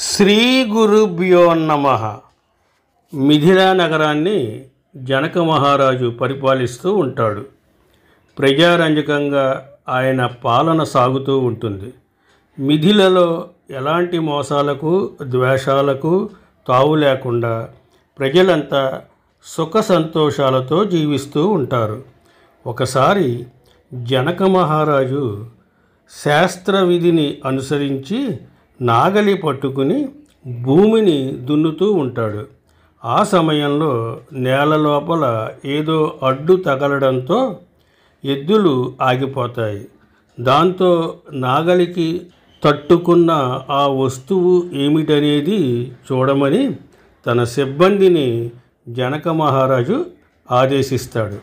శ్రీ గురుభ్యో నమః. మిథిలా నగరాన్ని జనక మహారాజు పరిపాలిస్తూ ఉంటాడు. ప్రజారంజకంగా ఆయన పాలన సాగుతూ ఉంటుంది. మిథిలలో ఎలాంటి మోసాలకు ద్వేషాలకు తావు లేకుండా ప్రజలంతా సుఖ సంతోషాలతో జీవిస్తూ ఉంటారు. ఒకసారి జనక మహారాజు శాస్త్ర విధిని అనుసరించి నాగలి పట్టుకుని భూమిని దున్నుతూ ఉంటాడు. ఆ సమయంలో నేల లోపల ఏదో అడ్డు తగలడంతో ఎద్దులు ఆగిపోతాయి. దాంతో నాగలికి తట్టుకున్న ఆ వస్తువు ఏమిటనేది చూడమని తన సిబ్బందిని జనక మహారాజు ఆదేశిస్తాడు.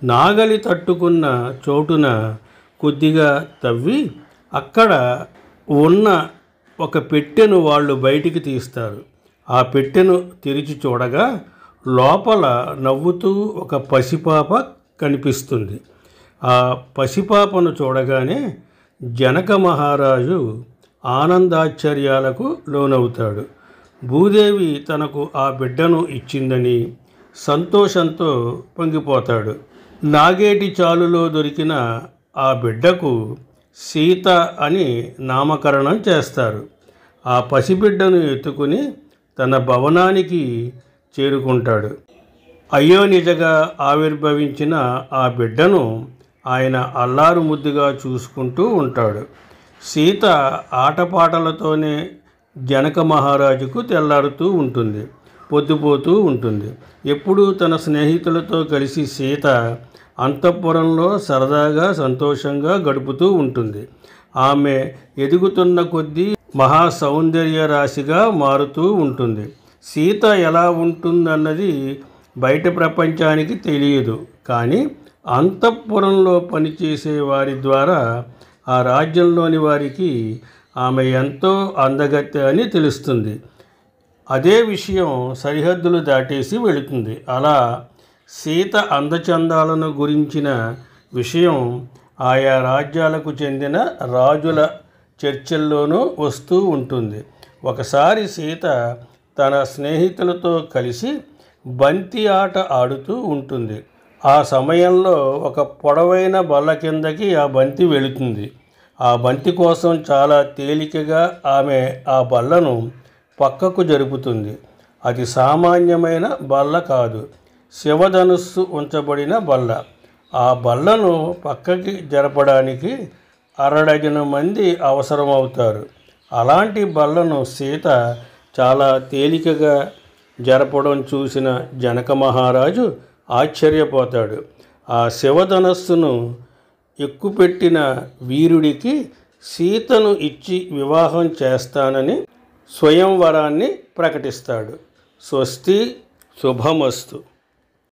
నాగలి తట్టుకున్న చోటున కొద్దిగా తవ్వి అక్కడ ఉన్న ఒక పెట్టెను వాళ్ళు బయటికి తీస్తారు. ఆ పెట్టెను తెరిచి చూడగా లోపల నవ్వుతూ ఒక పసిపాప కనిపిస్తుంది. ఆ పసిపాపను చూడగానే జనక మహారాజు ఆనందాశ్చర్యాలకు లోనవుతాడు. భూదేవి తనకు ఆ బిడ్డను ఇచ్చిందని సంతోషంతో పొంగిపోతాడు. నాగేటి చాలులో దొరికిన ఆ బిడ్డకు సీత అని నామకరణం చేస్తారు. ఆ పసిబిడ్డను ఎత్తుకుని తన భవనానికి చేరుకుంటాడు. అయోనిజగా ఆవిర్భవించిన ఆ బిడ్డను ఆయన అల్లారు ముద్దుగా చూసుకుంటూ ఉంటాడు. సీత ఆటపాటలతోనే జనక మహారాజుకు తెల్లారుతూ ఉంటుంది, పొద్దుపోతూ ఉంటుంది. ఎప్పుడూ తన స్నేహితులతో కలిసి సీత అంతఃపురంలో సరదాగా సంతోషంగా గడుపుతూ ఉంటుంది. ఆమె ఎదుగుతున్న కొద్దీ మహా సౌందర్య రాశిగా మారుతూ ఉంటుంది. సీత ఎలా ఉంటుందన్నది బయట ప్రపంచానికి తెలియదు, కానీ అంతఃపురంలో పనిచేసే వారి ద్వారా ఆ రాజ్యంలోని వారికి ఆమె ఎంతో అందగత్తె అని తెలుస్తుంది. అదే విషయం సరిహద్దులు దాటేసి వెళుతుంది. అలా సీత అందచందాలను గురించిన విషయం ఆయా రాజ్యాలకు చెందిన రాజుల చర్చల్లోనూ వస్తూ ఉంటుంది. ఒకసారి సీత తన స్నేహితులతో కలిసి బంతి ఆట ఆడుతూ ఉంటుంది. ఆ సమయంలో ఒక పొడవైన బల్ల కిందకి ఆ బంతి వెళుతుంది. ఆ బంతి కోసం చాలా తేలికగా ఆమె ఆ బల్లను పక్కకు జరుపుతుంది. అది సామాన్యమైన బల్ల కాదు, శివధనుస్సు ఉంచబడిన బల్ల. ఆ బల్లను పక్కకి జరపడానికి అరడజన మంది అవసరమవుతారు. అలాంటి బల్లను సీత చాలా తేలికగా జరపడం చూసిన జనక మహారాజు ఆశ్చర్యపోతాడు. ఆ శివధనస్సును ఎక్కుపెట్టిన వీరుడికి సీతను ఇచ్చి వివాహం చేస్తానని స్వయంవరాన్ని ప్రకటిస్తాడు. స్వస్తి, శుభమస్తు.